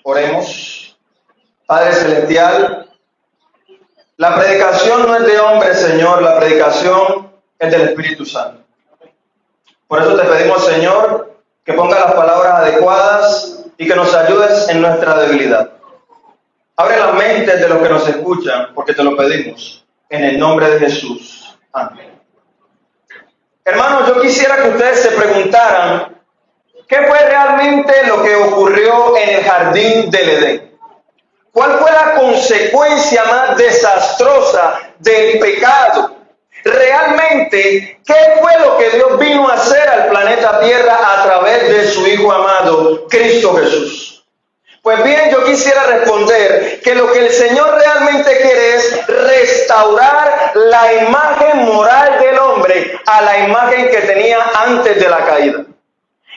Oremos. Padre Celestial, la predicación no es de hombre, Señor, la predicación es del Espíritu Santo. Por eso te pedimos, Señor, que pongas las palabras adecuadas y que nos ayudes en nuestra debilidad. Abre las mentes de los que nos escuchan, porque te lo pedimos, en el nombre de Jesús. Amén. Hermanos, yo quisiera que ustedes se preguntaran, ¿qué fue realmente lo que ocurrió en el jardín del Edén? ¿Cuál fue la consecuencia más desastrosa del pecado? Realmente, ¿qué fue lo que Dios vino a hacer al planeta Tierra a través de su Hijo amado, Cristo Jesús? Pues bien, yo quisiera responder que lo que el Señor realmente quiere es restaurar la imagen moral del hombre a la imagen que tenía antes de la caída.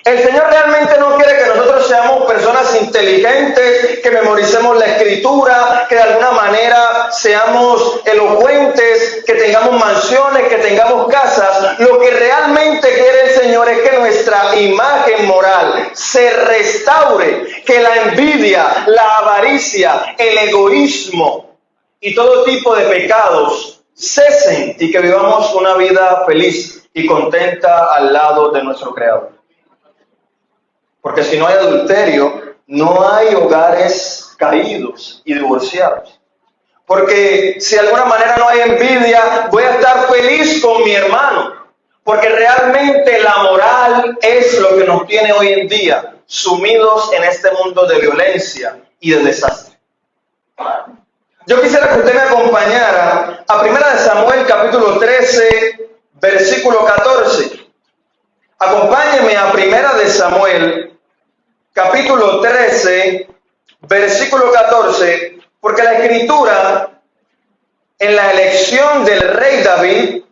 El Señor realmente no quiere que nosotros seamos personas inteligentes, que memoricemos la Escritura, que de alguna manera seamos elocuentes, que tengamos mansiones, que tengamos casas. Lo que realmente quiere el Señor es que nuestra imagen moral se restaure, que la envidia, la avaricia, el egoísmo y todo tipo de pecados cesen y que vivamos una vida feliz y contenta al lado de nuestro Creador. Porque si no hay adulterio, no hay hogares caídos y divorciados. Porque si de alguna manera no hay envidia, voy a estar feliz con mi hermano. Porque realmente la moral es lo que nos tiene hoy en día sumidos en este mundo de violencia y de desastre. Yo quisiera que usted me acompañara a 1 Samuel capítulo 13, versículo 14. Acompáñeme a 1 Samuel capítulo 13, versículo 14, porque la Escritura en la elección del rey David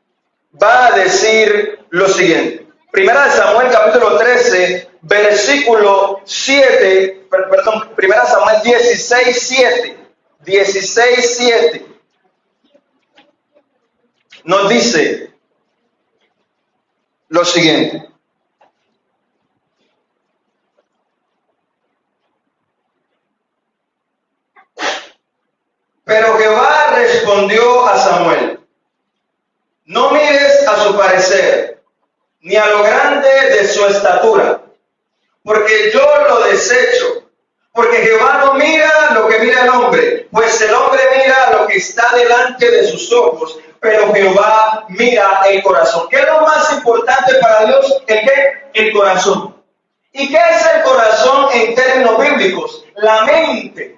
va a decir lo siguiente. 1 Samuel capítulo 13, versículo 7, perdón, 1 Samuel 16, 7, 16, 7, nos dice lo siguiente. Pero Jehová respondió a Samuel: no mires a su parecer, ni a lo grande de su estatura, porque yo lo desecho. Porque Jehová no mira lo que mira el hombre, pues el hombre mira lo que está delante de sus ojos, pero Jehová mira el corazón. ¿Qué es lo más importante para Dios? ¿El qué? El corazón. ¿Y qué es el corazón en términos bíblicos? La mente.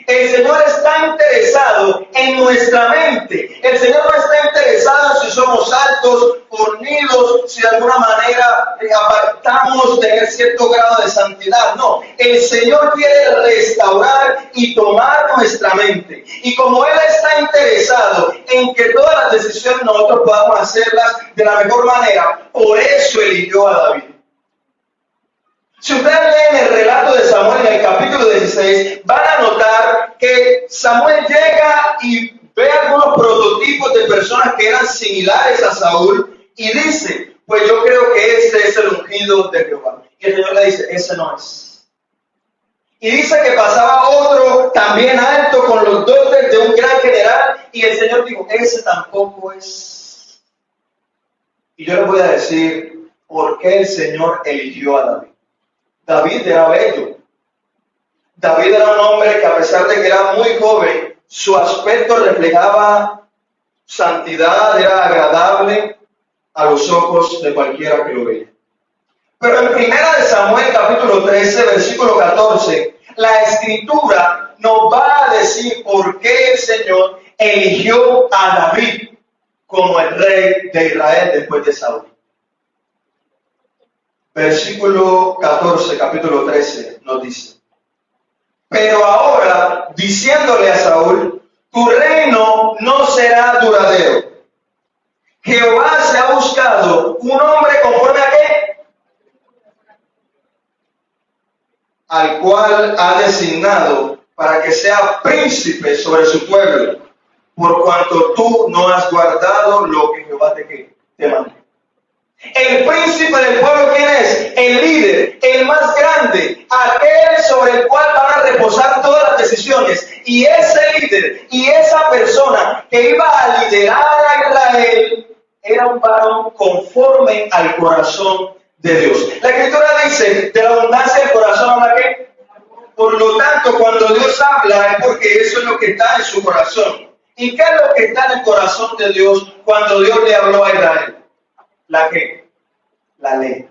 El Señor está interesado en nuestra mente. El Señor no está interesado en si somos altos, fornidos, si de alguna manera apartamos tener cierto grado de santidad. No, el Señor quiere restaurar y tomar nuestra mente. Y como Él está interesado en que todas las decisiones nosotros podamos hacerlas de la mejor manera, por eso eligió a David. Si ustedes leen el relato de Samuel en el capítulo 16, van a notar que Samuel llega y ve algunos prototipos de personas que eran similares a Saúl y dice, pues yo creo que este es el ungido de Jehová. Y el Señor le dice, ese no es. Y dice que pasaba otro también alto con los dotes de un gran general y el Señor dijo, ese tampoco es. Y yo les voy a decir por qué el Señor eligió a David. David era bello. David era un hombre que a pesar de que era muy joven, su aspecto reflejaba santidad, era agradable a los ojos de cualquiera que lo veía. Pero en 1 Samuel capítulo 13, versículo 14, la Escritura nos va a decir por qué el Señor eligió a David como el rey de Israel después de Saúl. Versículo 14, capítulo 13, nos dice: pero ahora, diciéndole a Saúl, tu reino no será duradero. Jehová se ha buscado un hombre conforme a qué? Al cual ha designado para que sea príncipe sobre su pueblo, por cuanto tú no has guardado lo que Jehová te mandó. El príncipe del pueblo, ¿quién es? El líder, el más grande, aquel sobre el cual van a reposar sino conforme al corazón de Dios. La Escritura dice, de la abundancia del corazón habla ¿qué? Por lo tanto, cuando Dios habla es porque eso es lo que está en su corazón. ¿Y qué es lo que está en el corazón de Dios cuando Dios le habló a Israel? ¿La qué? La ley.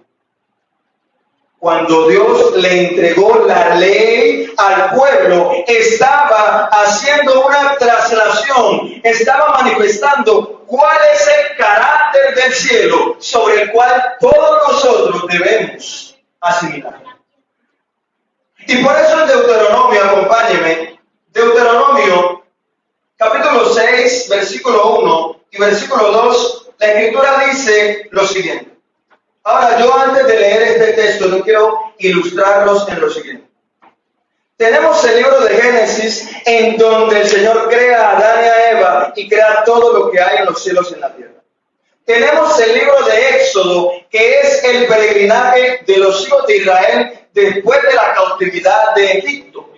Cuando Dios le entregó la ley al pueblo, estaba haciendo una traslación, estaba manifestando cuál es el carácter del cielo sobre el cual todos nosotros debemos asimilar. Y por eso en Deuteronomio, acompáñeme, Deuteronomio capítulo 6, versículo 1 y versículo 2, la Escritura dice lo siguiente. Ahora, yo antes de leer este texto, yo quiero ilustrarlos en lo siguiente. Tenemos el libro de Génesis, en donde el Señor crea a Adán y a Eva y crea todo lo que hay en los cielos y en la tierra. Tenemos el libro de Éxodo, que es el peregrinaje de los hijos de Israel después de la cautividad de Egipto.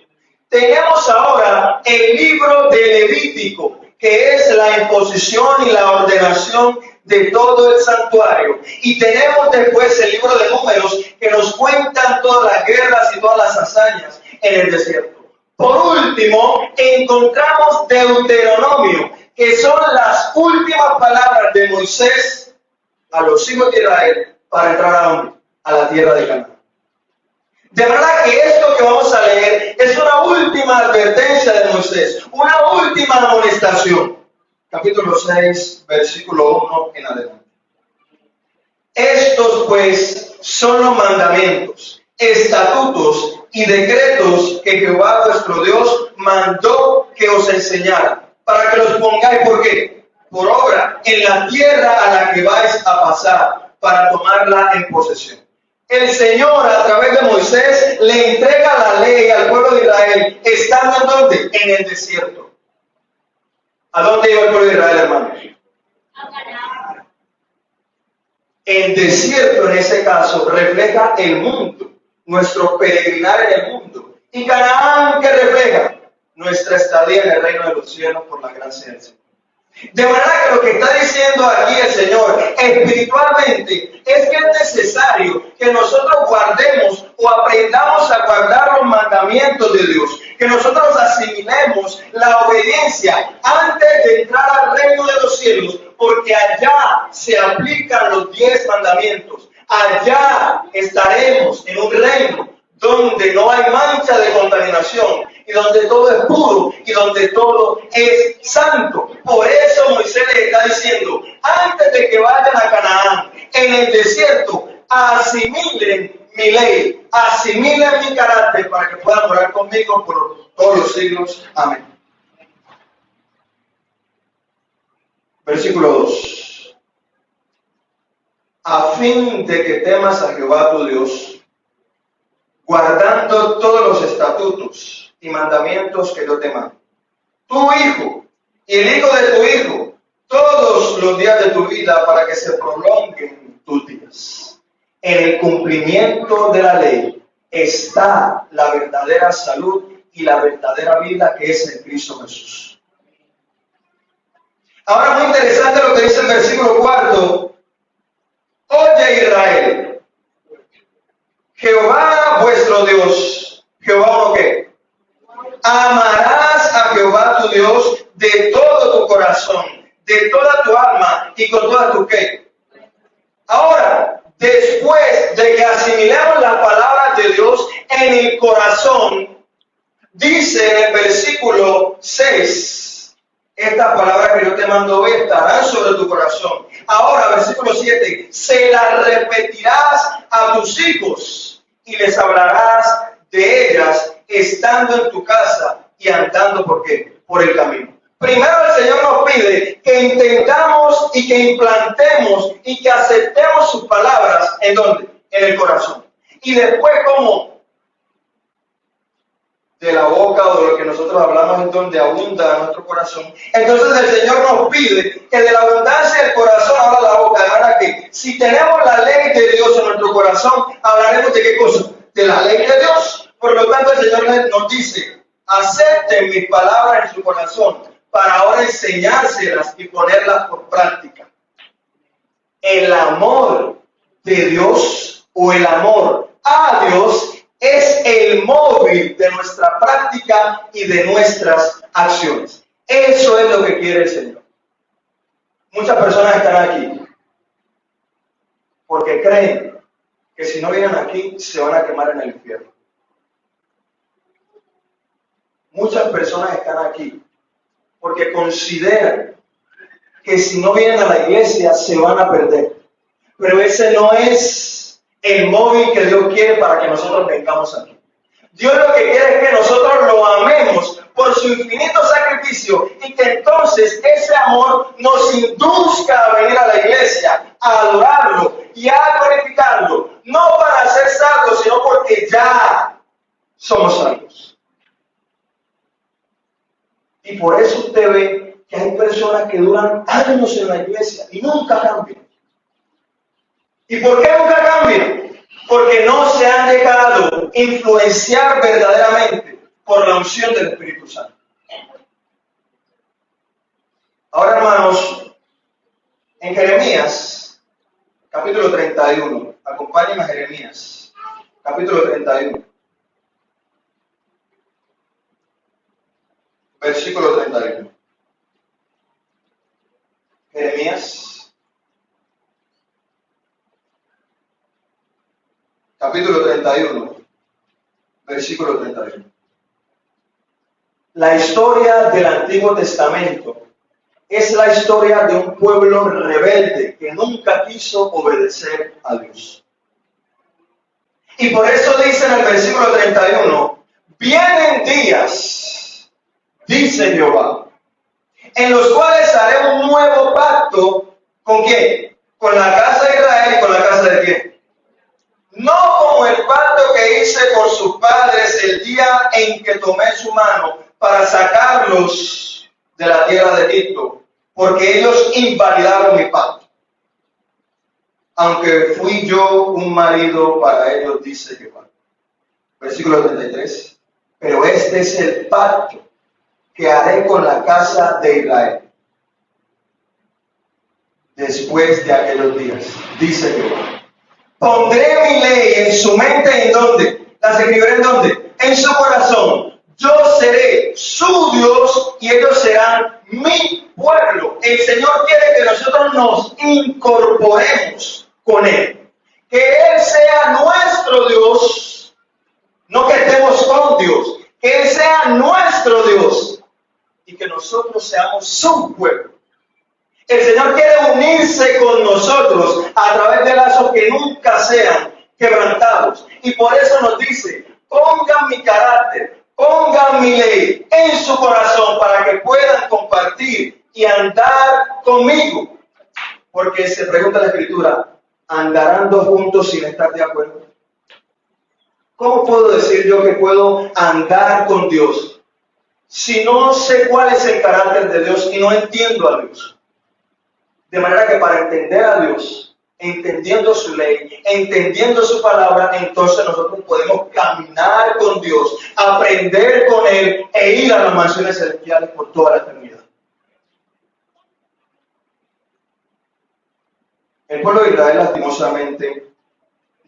Tenemos ahora el libro de Levítico, que es la imposición y la ordenación de todo el santuario. Y tenemos después el libro de Números, que nos cuentan todas las guerras y todas las hazañas en el desierto. Por último, encontramos Deuteronomio, que son las últimas palabras de Moisés a los hijos de Israel para entrar a la tierra de Canaán. De manera que esto que vamos a leer es una última advertencia de Moisés, una última amonestación. Capítulo 6, versículo 1 en adelante. Estos pues son los mandamientos, estatutos y decretos que Jehová vuestro Dios mandó que os enseñara, para que los pongáis, ¿por qué? Por obra, en la tierra a la que vais a pasar, para tomarla en posesión. El Señor, a través de Moisés, le entrega la ley al pueblo de Israel, estando ¿en dónde? En el desierto. ¿A dónde iba el pueblo de Israel, hermanos? El desierto, en ese caso, refleja el mundo, nuestro peregrinar en el mundo. ¿Y Canaán qué refleja? Nuestra estadía en el reino de los cielos por la gracia del Señor. De manera que lo que está diciendo aquí el Señor espiritualmente es que es necesario que nosotros guardemos o aprendamos a guardar los mandamientos de Dios, que nosotros asimilemos la obediencia antes de entrar al reino de los cielos, porque allá se aplican los 10 mandamientos. Allá estaremos en un reino donde no hay mancha de contaminación y donde todo es puro y donde todo es santo. Por eso Moisés les está diciendo, antes de que vayan a Canaán, en el desierto, asimilen mi ley, asimilen mi carácter para que puedan morar conmigo por todos los siglos. Amén. Versículo 2. A fin de que temas a Jehová tu Dios, guardando todos los estatutos y mandamientos que yo te mando. Tu hijo y el hijo de tu hijo, todos los días de tu vida, para que se prolonguen tus días. En el cumplimiento de la ley está la verdadera salud y la verdadera vida, que es en Cristo Jesús. Ahora, muy interesante lo que dice el versículo 4. Oye, Israel, Jehová vuestro Dios, Jehová ¿o qué? Amarás a Jehová tu Dios de todo tu corazón, de toda tu alma y con toda tu ¿qué? Ahora, después de que asimilemos las palabras de Dios en el corazón, dice en el versículo 6, estas palabras que yo te mando hoy estarán sobre tu corazón. Ahora, versículo 7, se las repetirás a tus hijos y les hablarás de ellas estando en tu casa y andando ¿por qué? Por el camino. Primero el Señor nos pide que intentamos y que implantemos y que aceptemos sus palabras. ¿En dónde? En el corazón. Y después, ¿cómo? De la boca o de lo que nosotros hablamos, en donde abunda nuestro corazón. Entonces el Señor nos pide que de la abundancia del corazón habla la boca. De manera que si tenemos la ley de Dios en nuestro corazón, hablaremos de qué cosa? De la ley de Dios. Por lo tanto, el Señor nos dice, acepten mis palabras en su corazón para ahora enseñárselas y ponerlas por práctica. El amor de Dios o el amor a Dios es el móvil de nuestra práctica y de nuestras acciones. Eso es lo que quiere el Señor. Muchas personas están aquí porque creen que si no vienen aquí se van a quemar en el infierno. Muchas personas están aquí porque consideran que si no vienen a la iglesia se van a perder. Pero ese no es el móvil que Dios quiere para que nosotros vengamos aquí. Dios lo que quiere es que nosotros lo amemos por su infinito sacrificio y que entonces ese amor nos induzca a venir a la iglesia, a adorarlo y a glorificarlo. No para ser salvos, sino porque ya somos salvos. Y por eso usted ve que hay personas que duran años en la iglesia y nunca cambian. ¿Y por qué nunca cambian? Porque no se han dejado influenciar verdaderamente por la unción del Espíritu Santo. Ahora, hermanos, en Jeremías, capítulo 31, acompáñenme a Jeremías, capítulo 31, versículo 31. Jeremías, capítulo 31, versículo 31. La historia del Antiguo Testamento es la historia de un pueblo rebelde que nunca quiso obedecer a Dios. Y por eso dice en el versículo 31, vienen días, dice Jehová, en los cuales haré un nuevo pacto, ¿con quién? Con la casa de Israel y con la casa de quién. No como el pacto que hice por sus padres el día en que tomé su mano para sacarlos de la tierra de Egipto, porque ellos invalidaron mi pacto. Aunque fui yo un marido para ellos, dice Jehová. Versículo 33. Pero este es el pacto que haré con la casa de Israel después de aquellos días, dice Jehová. Pondré mi ley en su mente, ¿en dónde? ¿Las escribiré en dónde? En su corazón. Yo seré su Dios y ellos serán mi pueblo. El Señor quiere que nosotros nos incorporemos con Él. Que Él sea nuestro Dios, no que estemos con Dios. Que Él sea nuestro Dios y que nosotros seamos su pueblo. El Señor quiere unirse con nosotros a través de lazos que nunca sean quebrantados. Y por eso nos dice, pongan mi carácter, pongan mi ley en su corazón para que puedan compartir y andar conmigo. Porque se pregunta la Escritura, ¿andarán dos juntos sin estar de acuerdo? ¿Cómo puedo decir yo que puedo andar con Dios si no sé cuál es el carácter de Dios y no entiendo a Dios? De manera que para entender a Dios, entendiendo su ley, entendiendo su palabra, entonces nosotros podemos caminar con Dios, aprender con Él e ir a las mansiones celestiales por toda la eternidad. El pueblo de Israel lastimosamente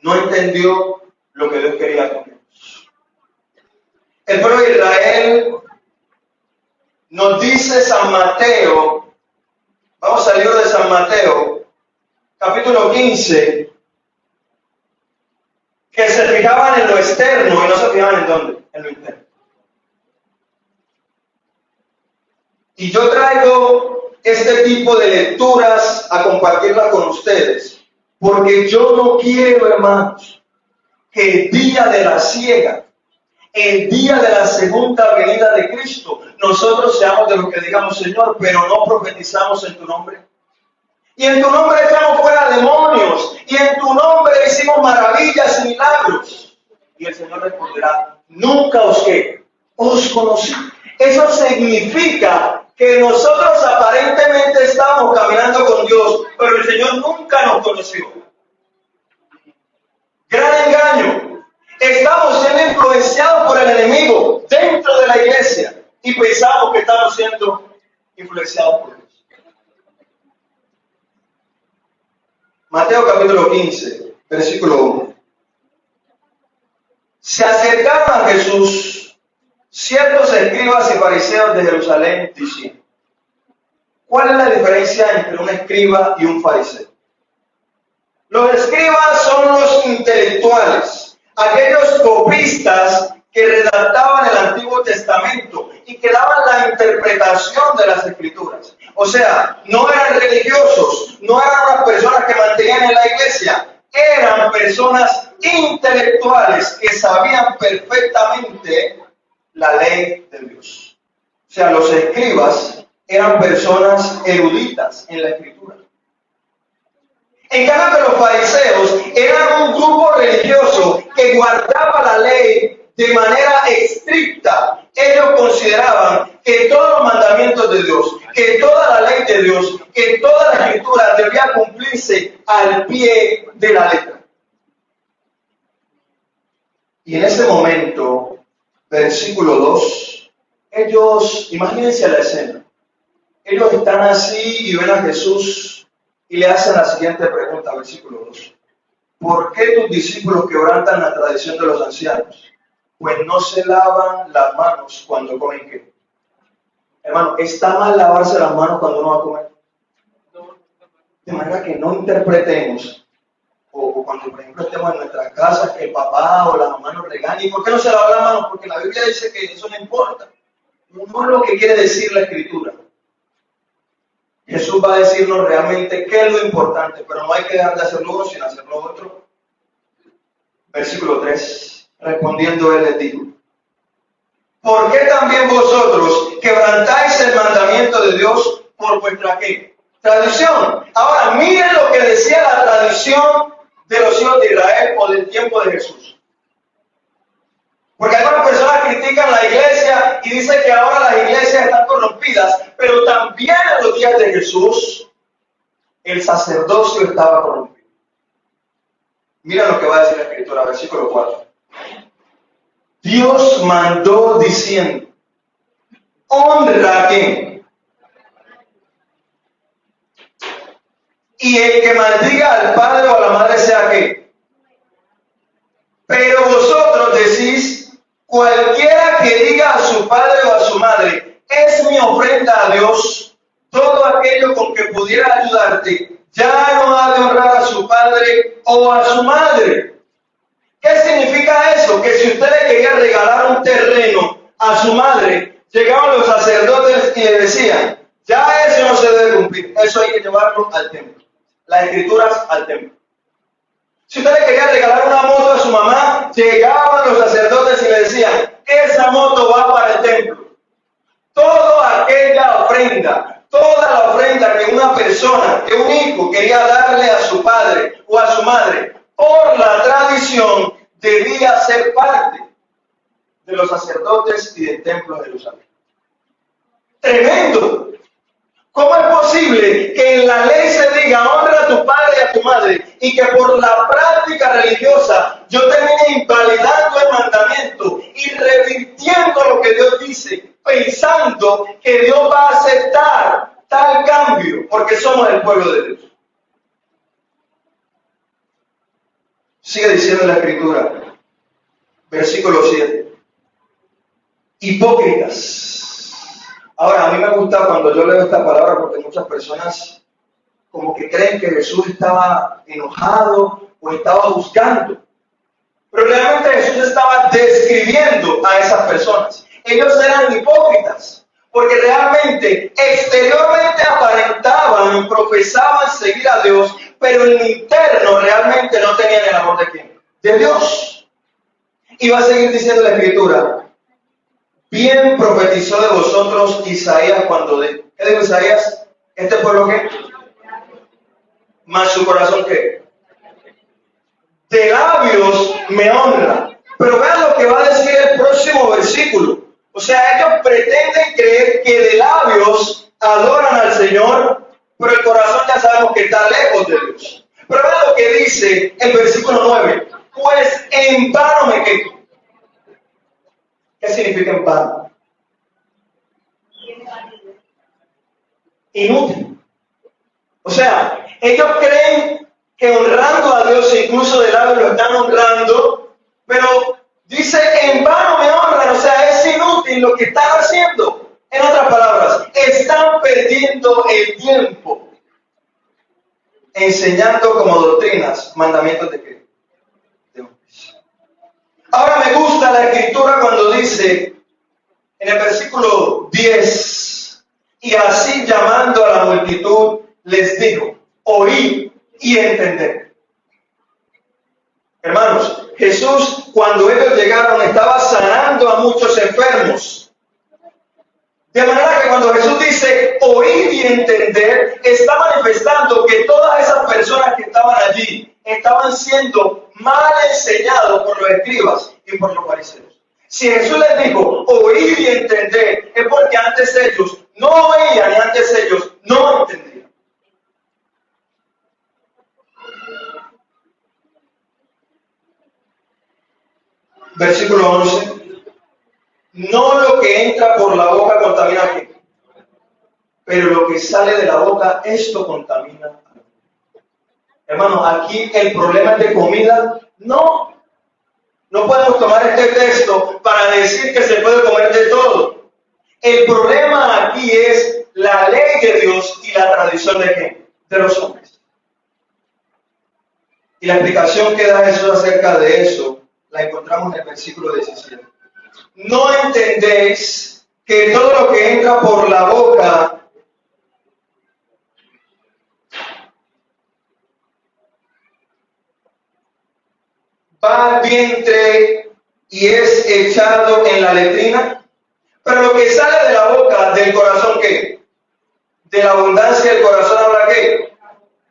no entendió lo que Dios quería con ellos. El pueblo de Israel, nos dice San Mateo, vamos al libro de San Mateo, capítulo 15, que se fijaban en lo externo y no se fijaban en dónde, en lo interno. Y yo traigo este tipo de lecturas a compartirlas con ustedes, porque yo no quiero, hermanos, que el día de la siega, el día de la segunda venida de Cristo, nosotros seamos de los que digamos, Señor, pero no profetizamos en tu nombre. Y en tu nombre echamos fuera demonios, y en tu nombre hicimos maravillas y milagros. Y el Señor responderá, nunca os conocí. Eso significa que nosotros aparentemente estamos caminando con Dios, pero el Señor nunca nos conoció. Gran engaño. Estamos siendo influenciados por el enemigo dentro de la iglesia y pensamos que estamos siendo influenciados por Dios. Mateo capítulo 15, versículo 1. Se acercaron a Jesús ciertos escribas y fariseos de Jerusalén diciendo: ¿cuál es la diferencia entre un escriba y un fariseo? Los escribas son los intelectuales, aquellos copistas que redactaban el Antiguo Testamento y que daban la interpretación de las Escrituras. O sea, no eran religiosos, no eran unas personas que mantenían en la iglesia, eran personas intelectuales que sabían perfectamente la ley de Dios. O sea, los escribas eran personas eruditas en la Escritura. En cambio, los fariseos eran un grupo religioso que guardaba la ley de manera estricta. Ellos consideraban que todos los mandamientos de Dios, que toda la ley de Dios, que toda la Escritura debía cumplirse al pie de la letra. Y en ese momento, versículo 2, ellos, imagínense la escena, ellos están así y ven a Jesús y le hacen la siguiente pregunta, versículo 2. ¿Por qué tus discípulos quebrantan la tradición de los ancianos? Pues no se lavan las manos cuando comen ¿qué? Hermano, ¿está mal lavarse las manos cuando uno va a comer? De manera que no interpretemos, o cuando por ejemplo estemos en nuestras casas, que el papá o la mamá nos regañe. ¿Y por qué no se lavan las manos? Porque la Biblia dice que eso no importa. No es lo que quiere decir la Escritura. Jesús va a decirnos realmente qué es lo importante, pero no hay que dejar de hacerlo uno sin hacerlo otro. Versículo 3, respondiendo él les dijo: ¿por qué también vosotros quebrantáis el mandamiento de Dios por vuestra ¿qué? Tradición? Ahora miren lo que decía la tradición de los hijos de Israel o del tiempo de Jesús. Porque algunas personas critican la iglesia y dicen que ahora las iglesias están corrompidas, pero también en los días de Jesús el sacerdocio estaba corrompido. Mira lo que va a decir la Escritura, versículo 4. Dios mandó diciendo: honra a quién. Y el que maldiga al padre o a la madre sea ¿qué? Pero vosotros decís: cualquiera que diga a su padre o a su madre, es mi ofrenda a Dios, todo aquello con que pudiera ayudarte, ya no ha de honrar a su padre o a su madre. ¿Qué significa eso? Que si usted le quería regalar un terreno a su madre, llegaban los sacerdotes y le decían: ya eso no se debe cumplir, eso hay que llevarlo al templo. Las escrituras al templo. Si usted le quería regalar una moto a su mamá, llegaban los sacerdotes y le decían: esa moto va para el templo. Toda aquella ofrenda, toda la ofrenda que una persona, que un hijo quería darle a su padre o a su madre, por la tradición, debía ser parte de los sacerdotes y del templo de Jerusalén. Tremendo. ¿Cómo es posible que en la ley se diga honra a tu padre y a tu madre y que por la práctica religiosa yo termine invalidando el mandamiento y revirtiendo lo que Dios dice, pensando que Dios va a aceptar tal cambio porque somos el pueblo de Dios? Sigue diciendo la Escritura, versículo 7. Hipócritas. Ahora, a mí me gusta cuando yo leo esta palabra porque muchas personas como que creen que Jesús estaba enojado o estaba buscando. Pero realmente Jesús estaba describiendo a esas personas. Ellos eran hipócritas porque realmente exteriormente aparentaban y profesaban seguir a Dios, pero en el interno realmente no tenían el amor de ¿quién? De Dios. Y va a seguir diciendo la Escritura: bien profetizó de vosotros Isaías cuando dijo. ¿Qué dijo Isaías? ¿Este pueblo qué? Mas su corazón ¿qué? De labios me honra. Pero vean lo que va a decir el próximo versículo. O sea, ellos pretenden creer que de labios adoran al Señor, pero el corazón ya sabemos que está lejos de Dios. Pero vean lo que dice el versículo 9. Pues en vano me quejo. ¿Qué significa en vano? Inútil. O sea, ellos creen que que honrando a Dios, incluso de lado lo están honrando, pero dice, en vano me honran, o sea, es inútil lo que están haciendo. En otras palabras, están perdiendo el tiempo enseñando como doctrinas mandamientos de qué? De hombres. Ahora me gusta la escritura cuando dice en el versículo 10, y así llamando a la multitud les dijo, oíd y entended. Hermanos, Jesús cuando ellos llegaron estaba sanando a muchos enfermos. De manera que cuando Jesús dice oír y entender, está manifestando que todas esas personas que estaban allí estaban siendo mal enseñados por los escribas y por los fariseos. Si Jesús les dijo oír y entender, es porque antes ellos no oían y antes ellos no entendían. Versículo 11. No lo que entra por la boca contamina a qué, pero lo que sale de la boca, esto contamina. Hermano, aquí el problema es de comida. No podemos tomar este texto para decir que se puede comer de todo. El problema aquí es la ley de Dios y la tradición de qué, de los hombres. Y la explicación que da Jesús acerca de eso la encontramos en el versículo 17. ¿No entendéis que todo lo que entra por la boca va al vientre y es echado en la letrina? Pero lo que sale de la boca, del corazón, ¿qué? De la abundancia del corazón habla ¿qué?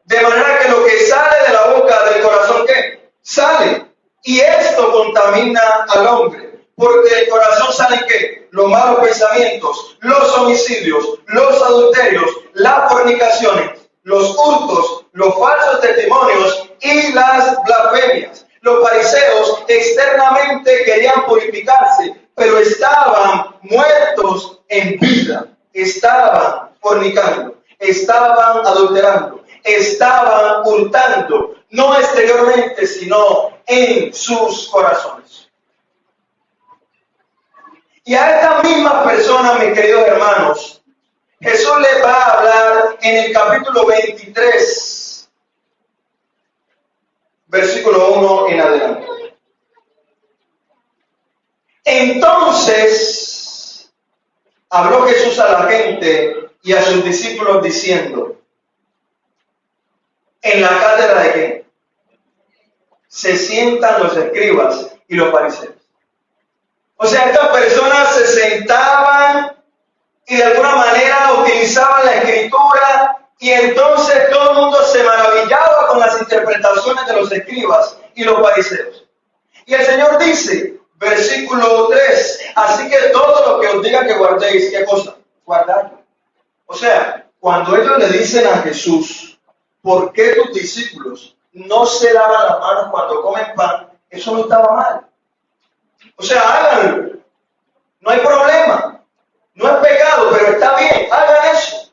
De manera que lo que sale de la boca, del corazón, ¿qué? Sale. Y esto contamina al hombre. Porque del corazón salen ¿qué? Los malos pensamientos, los homicidios, los adulterios, las fornicaciones, los hurtos, los falsos testimonios y las blasfemias. Los fariseos externamente querían purificarse, pero estaban muertos en vida, estaban fornicando, estaban adulterando, estaban hurtando, no exteriormente, sino en sus corazones. Y a estas mismas personas, mis queridos hermanos, Jesús les va a hablar en el capítulo 23, versículo 1 en adelante. Entonces, habló Jesús a la gente y a sus discípulos diciendo, en la cátedra de qué se sientan los escribas y los fariseos. O sea, estas personas se sentaban y de alguna manera utilizaban la escritura y entonces todo el mundo se maravillaba con las interpretaciones de los escribas y los fariseos. Y el Señor dice, versículo 3, así que todo lo que os diga que guardéis, ¿qué cosa? Guardadlo. O sea, cuando ellos le dicen a Jesús, ¿por qué tus discípulos no se lavan las manos cuando comen pan? Eso no estaba mal. O sea, háganlo. No hay problema. No es pecado, pero está bien. Hagan eso.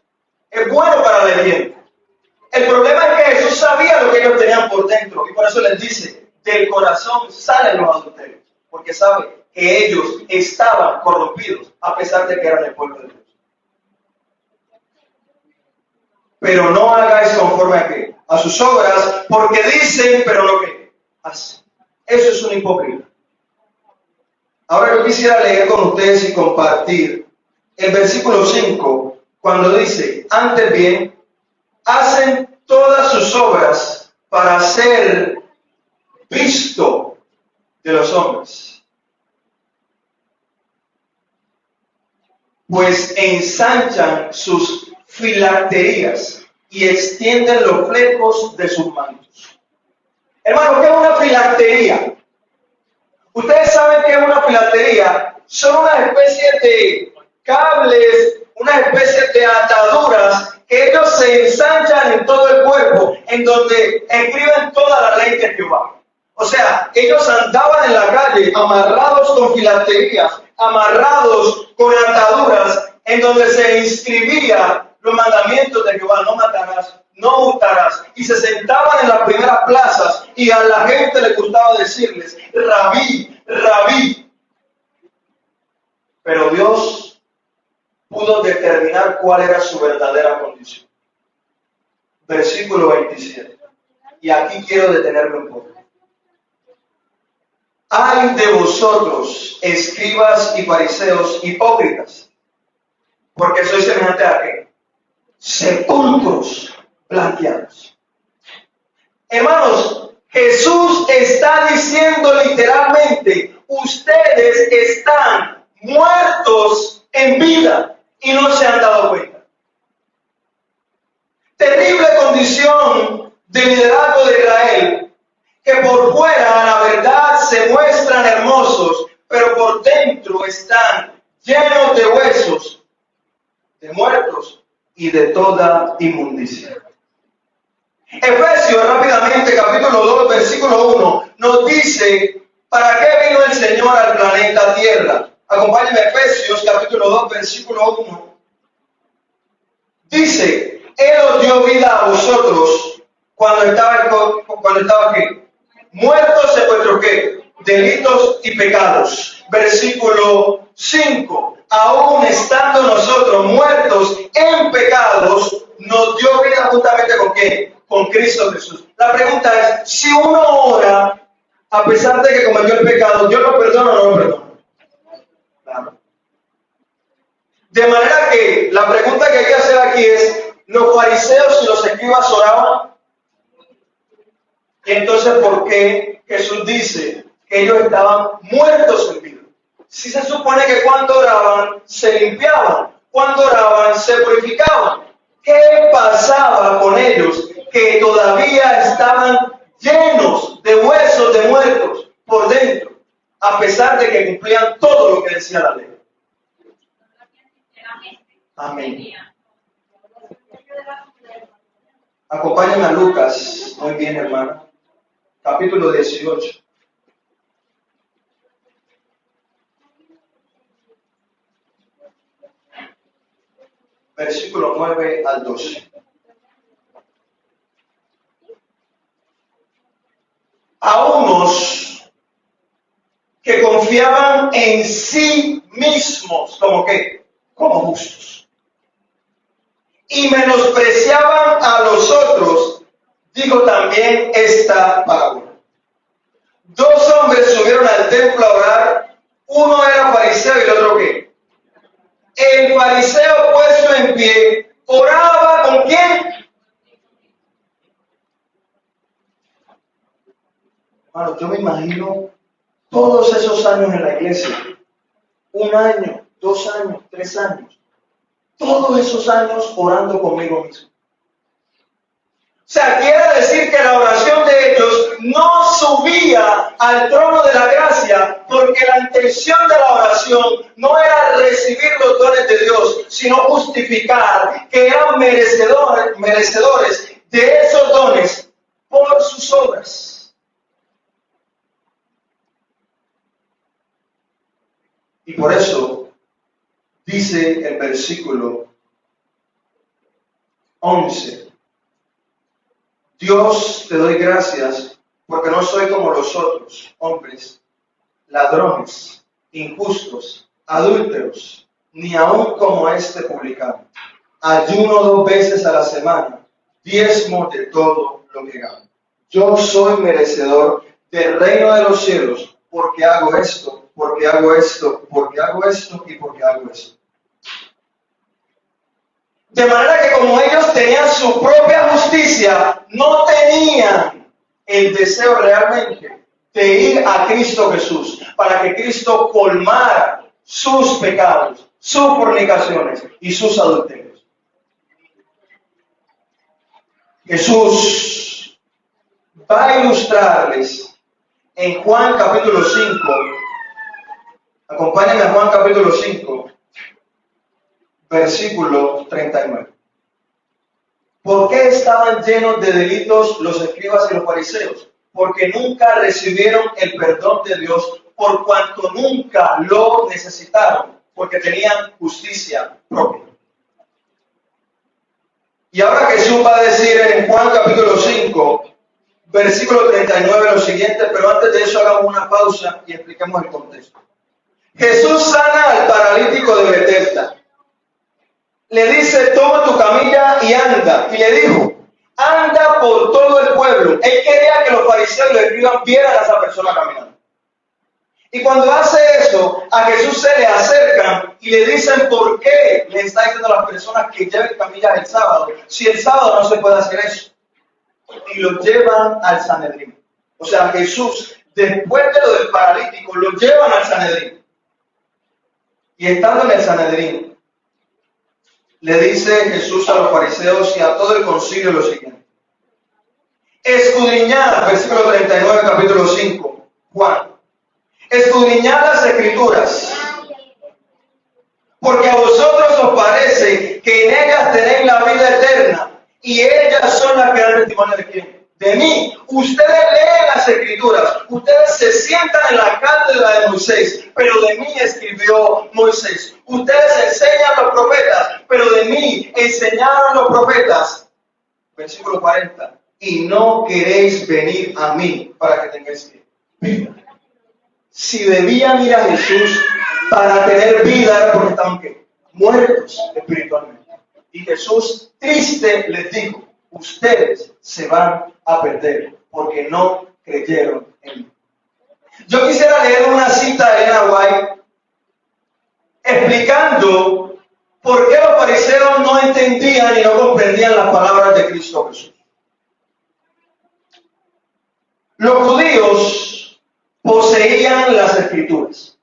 Es bueno para el bien. El problema es que Jesús sabía lo que ellos tenían por dentro. Y por eso les dice, del corazón salen los adulterios. Porque sabe que ellos estaban corrompidos, a pesar de que eran el pueblo de Dios. Pero no hagáis conforme a qué? A sus obras, porque dicen, pero no que hacen. Eso es un hipócrita. Ahora yo quisiera leer con ustedes y compartir el versículo 5, cuando dice, antes bien, hacen todas sus obras para ser visto de los hombres, pues ensanchan sus filacterías y extienden los flecos de sus mantos. Hermano, ¿qué es una filactería? Ustedes saben que es una filactería. Son una especie de cables, una especie de ataduras que ellos se ensanchan en todo el cuerpo, en donde escriben toda la ley de Jehová. O sea, ellos andaban en la calle amarrados con filacterías, amarrados con ataduras, en donde se inscribía los mandamientos de Jehová: no matarás, no hurtarás. Y se sentaban en las primeras plazas y a la gente le gustaba decirles, Rabí, Rabí. Pero Dios pudo determinar cuál era su verdadera condición. Versículo 27. Y aquí quiero detenerme un poco. Ay de vosotros, escribas y fariseos hipócritas, porque sois semejante a ¿qué? Sepulcros blanqueados. Hermanos, Jesús está diciendo literalmente, ustedes están muertos en vida y no se han dado cuenta. Terrible condición de liderazgo de Israel, que por fuera la verdad se muestran hermosos, pero por dentro están llenos de huesos, de muertos y de toda inmundicia. Efesios, rápidamente, capítulo 2, versículo 1, nos dice, ¿para qué vino el Señor al planeta Tierra? Acompáñenme, Efesios, capítulo 2, versículo 1. Dice, Él os dio vida a vosotros cuando estaba ¿qué? Muertos en vuestros ¿qué? Delitos y pecados. Versículo 5. Aún estando nosotros muertos en pecados, nos dio vida juntamente con ¿qué? Con Cristo Jesús. La pregunta es, si uno ora, a pesar de que cometió el pecado, ¿Dios lo perdona o no lo perdona? Claro. De manera que la pregunta que hay que hacer aquí es, ¿los fariseos y los escribas oraban? Entonces, ¿por qué Jesús dice que ellos estaban muertos en vida? Si se supone que cuando oraban se limpiaban, cuando oraban se purificaban. ¿Qué pasaba con ellos? Que todavía estaban llenos de huesos de muertos por dentro, a pesar de que cumplían todo lo que decía la ley. Amén. Acompáñenme a Lucas, muy bien, hermano. Capítulo 18. Versículo 9 al 12. A unos que confiaban en sí mismos, ¿como qué? Como justos. Y menospreciaban a los otros, digo también esta parábola. Dos hombres subieron al templo a orar, uno era fariseo y el otro ¿qué? El fariseo puesto en pie, oraba ¿con quién? Hermano, yo me imagino todos esos años en la iglesia, 1 año, 2 años, 3 años, todos esos años orando conmigo mismo. O sea, quiere decir que la oración de ellos no subía al trono de la gracia, porque la intención de la oración no era recibir los dones de Dios, sino justificar que eran merecedores de esos dones por sus obras. Y por eso dice el versículo 11, Dios, te doy gracias porque no soy como los otros hombres, ladrones, injustos, adúlteros, ni aun como este publicano. Ayuno 2 veces a la semana, diezmo de todo lo que gano. Yo soy merecedor del reino de los cielos porque hago esto, porque hago esto, porque hago esto y porque hago esto. De manera que como ellos tenían su propia justicia, no tenían el deseo realmente de ir a Cristo Jesús, para que Cristo colmara sus pecados, sus fornicaciones y sus adulterios. Jesús va a ilustrarles en Juan capítulo 5. Acompáñenme a Juan capítulo 5. Versículo 39. ¿Por qué estaban llenos de delitos los escribas y los fariseos? Porque nunca recibieron el perdón de Dios, por cuanto nunca lo necesitaron, porque tenían justicia propia. Y ahora Jesús va a decir en Juan capítulo 5, versículo 39 lo siguiente, pero antes de eso hagamos una pausa y expliquemos el contexto. Jesús sana al paralítico de Betesda. Le dice, toma tu camilla y anda. Y le dijo, anda por todo el pueblo. Él quería que los fariseos y los escribas vieran a esa persona caminando. Y cuando hace eso, a Jesús se le acercan y le dicen por qué le está diciendo a las personas que lleven camillas el sábado, si el sábado no se puede hacer eso. Y lo llevan al Sanedrín. O sea, Jesús, después de lo del paralítico, lo llevan al Sanedrín. Y estando en el Sanedrín, le dice Jesús a los fariseos y a todo el concilio lo siguiente. Escudriñad, versículo 39, capítulo 5, Juan. Escudriñad las Escrituras, porque a vosotros os parece que en ellas tenéis la vida eterna, y ellas son las que dan testimonio de quién. De mí. Ustedes leen las Escrituras, ustedes se sientan en la cátedra de Moisés, pero de mí escribió Moisés. Ustedes enseñan los profetas, pero de mí enseñaron los profetas. Versículo 40. Y no queréis venir a mí para que tengáis vida. Si debían ir a Jesús para tener vida, era porque estaban ¿qué? Muertos espiritualmente. Y Jesús, triste, les dijo, ustedes se van a perder porque no creyeron en mí. Yo quisiera leer una cita de Ellen White explicando por qué los fariseos no entendían y no comprendían las palabras de Cristo Jesús. Los judíos poseían las Escrituras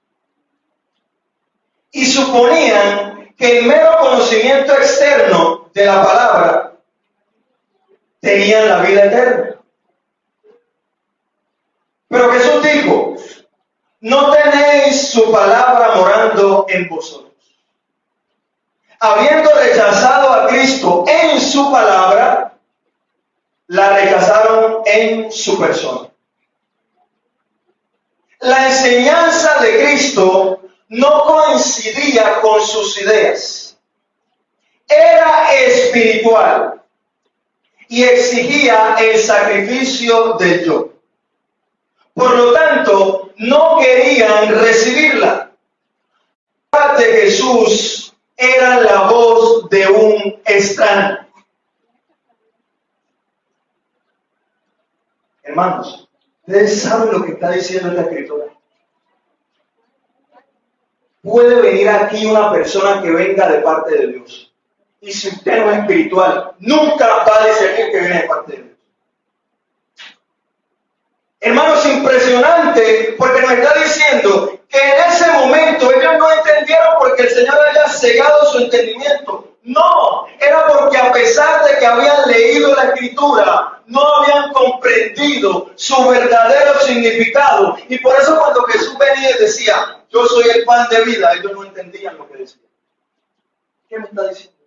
y suponían que el mero conocimiento externo de la palabra tenían la vida eterna. Pero Jesús dijo, no tenéis su palabra morando en vosotros. Habiendo rechazado a Cristo en su palabra, la rechazaron en su persona. La enseñanza de Cristo no coincidía con sus ideas. Era espiritual y exigía el sacrificio del yo. Por lo tanto, no querían recibirla. La palabra de Jesús era la voz de un extraño. Hermanos, ustedes saben lo que está diciendo esta escritura. Puede venir aquí una persona que venga de parte de Dios. Y si usted no es espiritual, nunca va a discernir que viene de parte de Dios. Hermanos, impresionante, porque nos está diciendo que en ese momento ellos no entendieron porque el Señor haya cegado su entendimiento. No, era porque a pesar de que habían leído la Escritura, no habían comprendido su verdadero significado. Y por eso cuando Jesús venía y decía, yo soy el pan de vida, ellos no entendían lo que decía. ¿Qué me está diciendo?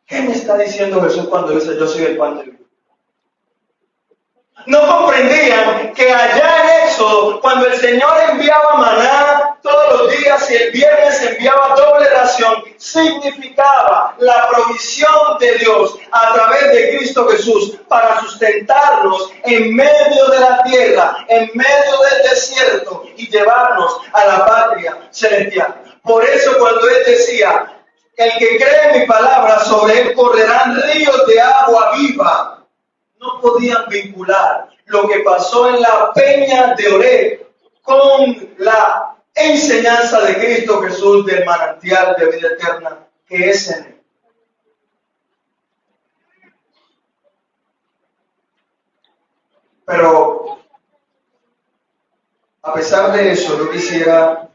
¿Qué me está diciendo Jesús cuando dice yo soy el pan de vida? No comprendían que allá en Éxodo, cuando el Señor enviaba maná todos los días y el viernes enviaba doble ración, significaba la provisión de Dios a través de Cristo Jesús para sustentarnos en medio de la tierra, en medio del desierto y llevarnos a la patria celestial. Por eso cuando Él decía, el que cree en mi palabra, sobre él correrán ríos de agua viva. No podían vincular lo que pasó en la peña de Oreb con la enseñanza de Cristo Jesús del manantial de vida eterna que es en él. Pero a pesar de eso, yo quisiera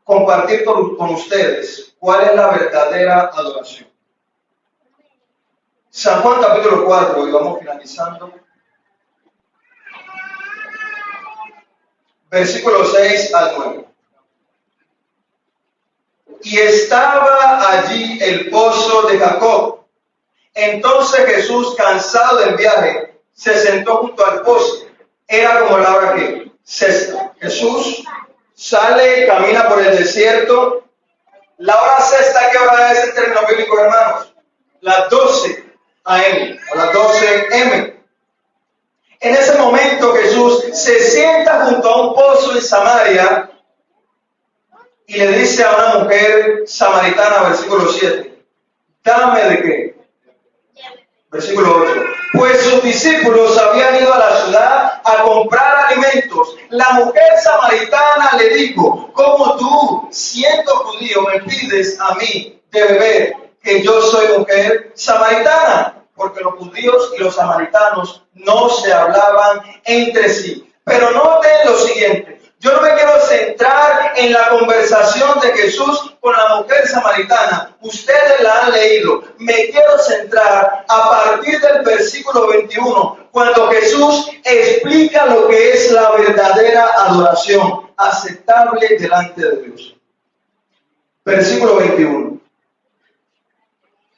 compartir con ustedes cuál es la verdadera adoración. San Juan capítulo 4, y vamos finalizando. Versículos 6 al 9. Y estaba allí el pozo de Jacob. Entonces Jesús, cansado del viaje, se sentó junto al pozo. Era como la hora que sexta. Jesús sale, camina por el desierto. La hora sexta, ¿qué hora es en términos bíblicos, hermanos? Las 12 a.m. o las 12 m. En ese momento Jesús se sienta junto a un pozo en Samaria y le dice a una mujer samaritana, versículo 7, dame de qué. Versículo 8. Pues sus discípulos habían ido a la ciudad a comprar alimentos. La mujer samaritana le dijo, ¿cómo tú, siendo judío, me pides a mí de beber, que yo soy mujer samaritana? Porque los judíos y los samaritanos no se hablaban entre sí. Pero noten lo siguiente. Yo no me quiero centrar en la conversación de Jesús con la mujer samaritana. Ustedes la han leído. Me quiero centrar a partir del versículo 21, cuando Jesús explica lo que es la verdadera adoración, aceptable delante de Dios. Versículo 21.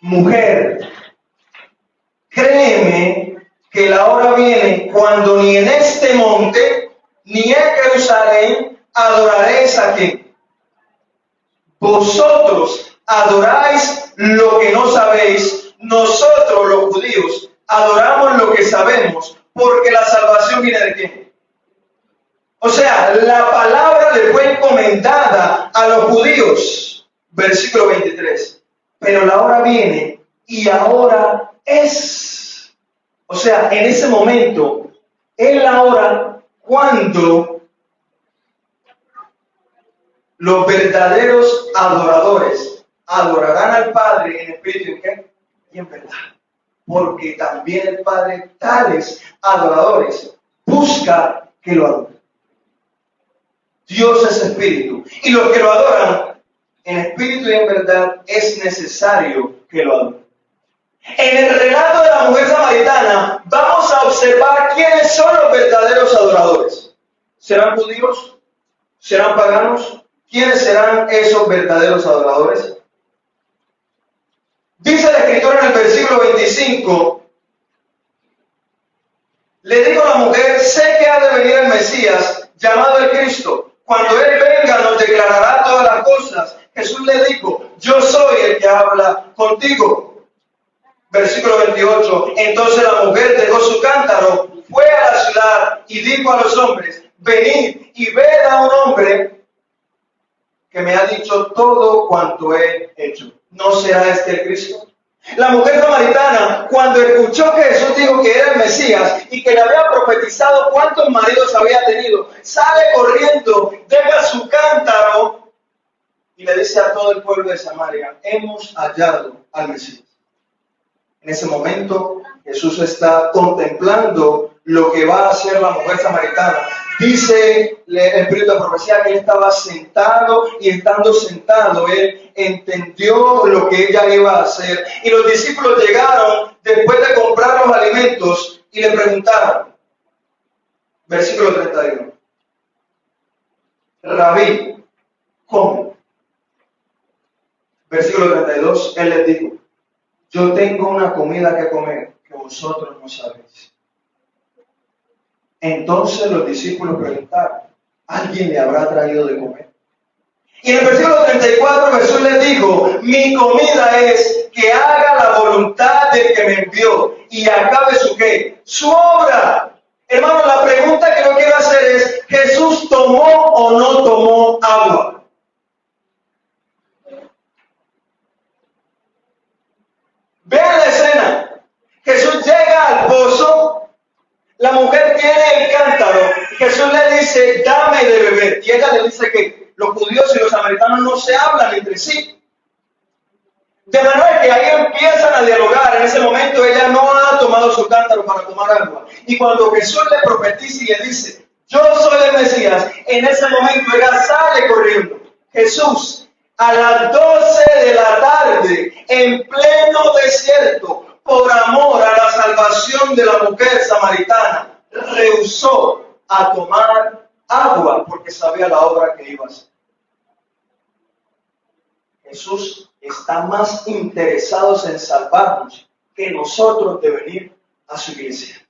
Mujer, créeme que la hora viene cuando ni en este monte ni en Jerusalén adoraréis a quién. Vosotros adoráis lo que no sabéis, nosotros los judíos adoramos lo que sabemos, porque la salvación viene de quién. O sea, la palabra le fue encomendada a los judíos, versículo 23, pero la hora viene y ahora es. O sea, en ese momento, es la hora cuando los verdaderos adoradores adorarán al Padre en espíritu y en qué? Y en verdad. Porque también el Padre tales adoradores busca que lo adoren. Dios es espíritu. Y los que lo adoran en espíritu y en verdad es necesario que lo adoren. En el relato de la mujer samaritana vamos a observar quiénes son los verdaderos adoradores. ¿Serán judíos? ¿Serán paganos? ¿Quiénes serán esos verdaderos adoradores? Dice la Escritura en el versículo 25, le digo a la mujer, sé que ha de venir el Mesías, llamado el Cristo. Cuando Él venga nos declarará todas las cosas. Jesús le dijo, yo soy el que habla contigo. Versículo 28, entonces la mujer dejó su cántaro, fue a la ciudad y dijo a los hombres, venid y ved a un hombre que me ha dicho todo cuanto he hecho. ¿No será este el Cristo? La mujer samaritana, cuando escuchó que Jesús dijo que era el Mesías y que le había profetizado cuántos maridos había tenido, sale corriendo, deja su cántaro y le dice a todo el pueblo de Samaria, hemos hallado al Mesías. En ese momento, Jesús está contemplando lo que va a hacer la mujer samaritana. Dice el espíritu de profecía que él estaba sentado y estando sentado, él entendió lo que ella iba a hacer. Y los discípulos llegaron después de comprar los alimentos y le preguntaron, versículo 31, Rabí, ¿cómo? Versículo 32, él les dijo, yo tengo una comida que comer que vosotros no sabéis. Entonces los discípulos preguntaron, ¿alguien le habrá traído de comer? Y en el versículo 34 Jesús les dijo, mi comida es que haga la voluntad del que me envió y acabe su ¿qué? Su obra. Hermano, la pregunta que yo quiero hacer es, ¿Jesús tomó o no tomó agua? Vean la escena. Jesús llega al pozo, la mujer tiene el cántaro, Jesús le dice, dame de beber. Y ella le dice que los judíos y los samaritanos no se hablan entre sí. De manera que ahí empiezan a dialogar. En ese momento ella no ha tomado su cántaro para tomar agua. Y cuando Jesús le profetiza y le dice, yo soy el Mesías, en ese momento ella sale corriendo. Jesús, a las 12 de la tarde, en pleno desierto, por amor a la salvación de la mujer samaritana, rehusó a tomar agua porque sabía la obra que iba a hacer. Jesús está más interesado en salvarnos que nosotros de venir a su iglesia.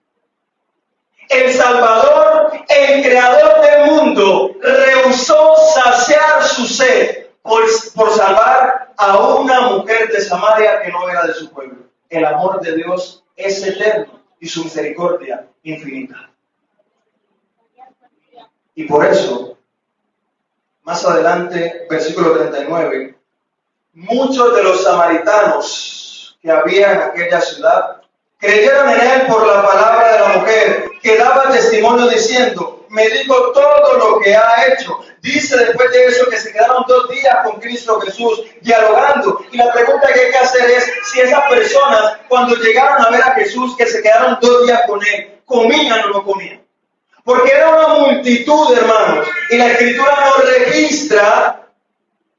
El Salvador, el Creador del mundo, rehusó saciar su sed por salvar a una mujer de Samaria que no era de su pueblo. El amor de Dios es eterno y su misericordia infinita. Y por eso, más adelante, versículo 39, muchos de los samaritanos que había en aquella ciudad creyeron en él por la palabra de la mujer, que daba testimonio diciendo: me dijo todo lo que ha hecho. Dice después de eso que se quedaron 2 días con Cristo Jesús dialogando. Y la pregunta que hay que hacer es si esas personas, cuando llegaron a ver a Jesús, que se quedaron 2 días con él, ¿comían o no comían? Porque era una multitud, hermanos, y la Escritura nos registra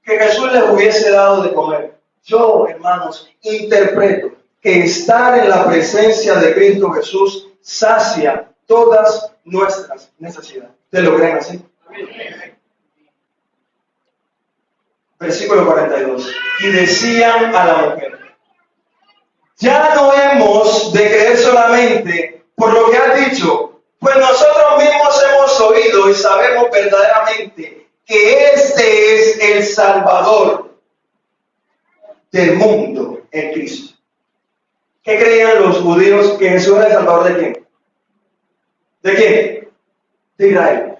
que Jesús les hubiese dado de comer. Yo, hermanos, interpreto que estar en la presencia de Cristo Jesús sacia todas nuestras necesidades. ¿Te lo creen así? Versículo 42. Y decían a la mujer: ya no hemos de creer solamente por lo que has dicho, pues nosotros mismos hemos oído y sabemos verdaderamente que este es el Salvador del mundo en Cristo. ¿Qué creían los judíos? Que Jesús era el Salvador de quién. ¿De quién? De Israel.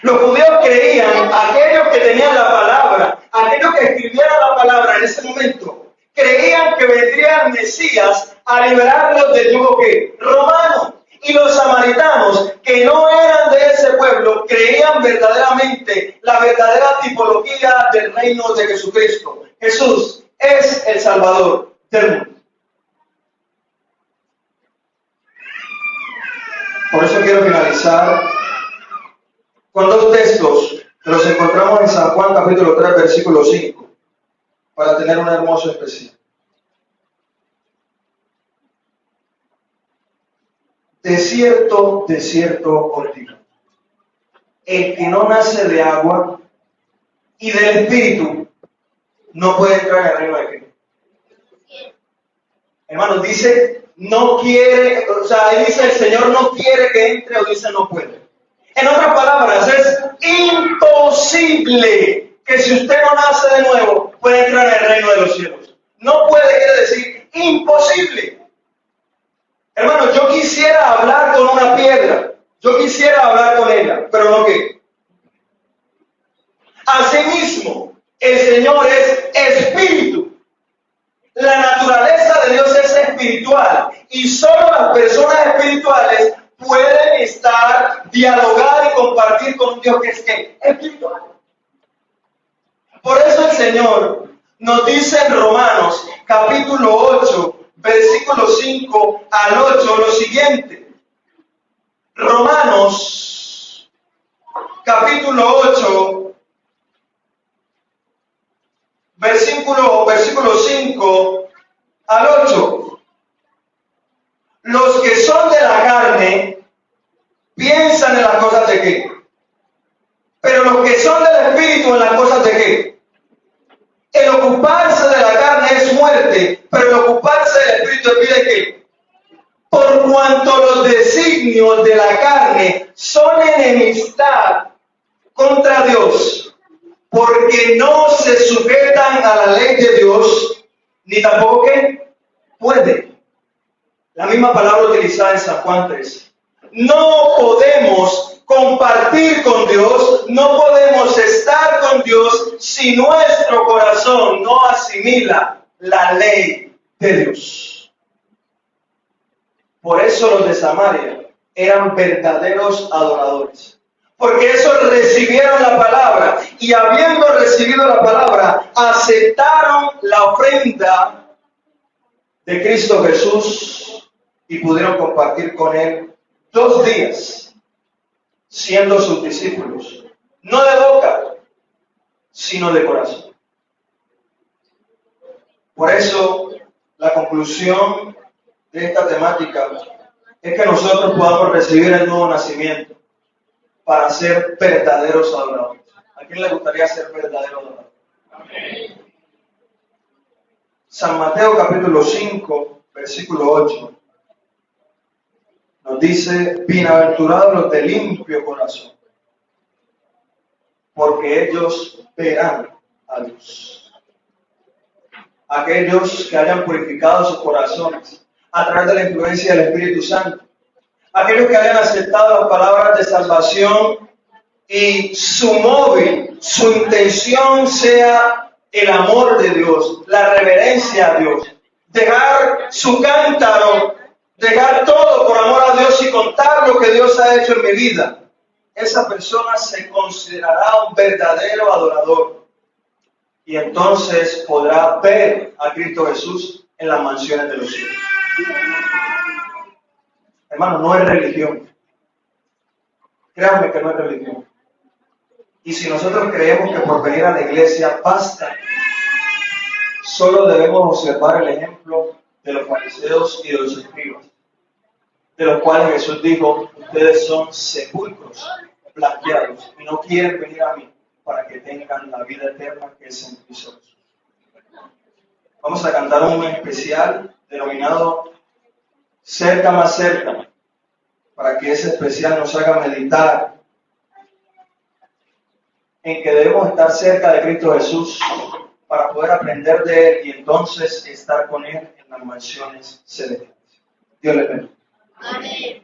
Los judíos creían, aquellos que tenían la palabra, aquellos que escribieron la palabra en ese momento, creían que vendría el Mesías a liberarlos del yugo ¿qué? Romano. Y los samaritanos, que no eran de ese pueblo, creían verdaderamente la verdadera tipología del reino de Jesucristo. Jesús es el Salvador del mundo. Por eso quiero finalizar con 2 textos que los encontramos en San Juan capítulo 3, versículo 5, para tener un hermoso especial. De cierto, os digo, el que no nace de agua y del Espíritu no puede entrar en el reino de Cristo. Hermanos, dice, no quiere, o sea, ahí dice el Señor no quiere que entre o dice no puede. En otras palabras, es imposible que si usted no nace de nuevo pueda entrar en el reino de los cielos. No puede, quiere decir imposible. Hermano, yo quisiera hablar con una piedra, yo quisiera hablar con ella, pero no qué. Asimismo, el Señor es espíritu. La naturaleza de Dios es espiritual y solo las personas espirituales pueden dialogar y compartir con un Dios que es ¿qué? Espiritual. Por eso el Señor nos dice en Romanos capítulo 8, versículo 5 al 8 lo siguiente. Romanos capítulo 8, versículo 5 al 8. Los que son de la carne piensan en las cosas de qué. Pero los que son del Espíritu en las cosas de qué. El ocuparse de la carne es muerte, pero el ocuparse del Espíritu es vida. ¿Qué? Por cuanto los designios de la carne son enemistad contra Dios, porque no se sujetan a la ley de Dios, ni tampoco ¿qué? Puede. La misma palabra utilizada en San Juan 3. No podemos compartir con Dios, no podemos estar con Dios si nuestro corazón no asimila la ley de Dios. Por eso los de Samaria eran verdaderos adoradores. Porque esos recibieron la palabra y habiendo recibido la palabra, aceptaron la ofrenda de Cristo Jesús y pudieron compartir con Él 2 días, siendo sus discípulos, no de boca, sino de corazón. Por eso, la conclusión de esta temática es que nosotros podamos recibir el nuevo nacimiento para ser verdaderos adoradores. ¿A quién le gustaría ser verdadero adorador? Amén. San Mateo capítulo 5, versículo 8, nos dice: bienaventurados los de limpio corazón, porque ellos verán a Dios. Aquellos que hayan purificado sus corazones a través de la influencia del Espíritu Santo. Aquellos que hayan aceptado las palabras de salvación y su móvil, su intención sea el amor de Dios, la reverencia a Dios. Dejar su cántaro, dejar todo por amor a Dios y contar lo que Dios ha hecho en mi vida. Esa persona se considerará un verdadero adorador. Y entonces podrá ver a Cristo Jesús en las mansiones de los cielos. Hermano, no es religión. Créanme que no es religión. Y si nosotros creemos que por venir a la iglesia basta, solo debemos observar el ejemplo de los fariseos y de los escribas, de los cuales Jesús dijo: ustedes son sepulcros blanqueados y no quieren venir a mí para que tengan la vida eterna que es en Cristo Jesús. Vamos a cantar un especial denominado Cerca más cerca, para que ese especial nos haga meditar en que debemos estar cerca de Cristo Jesús para poder aprender de Él y entonces estar con Él en las mansiones celestiales. Dios le bendiga. Amén.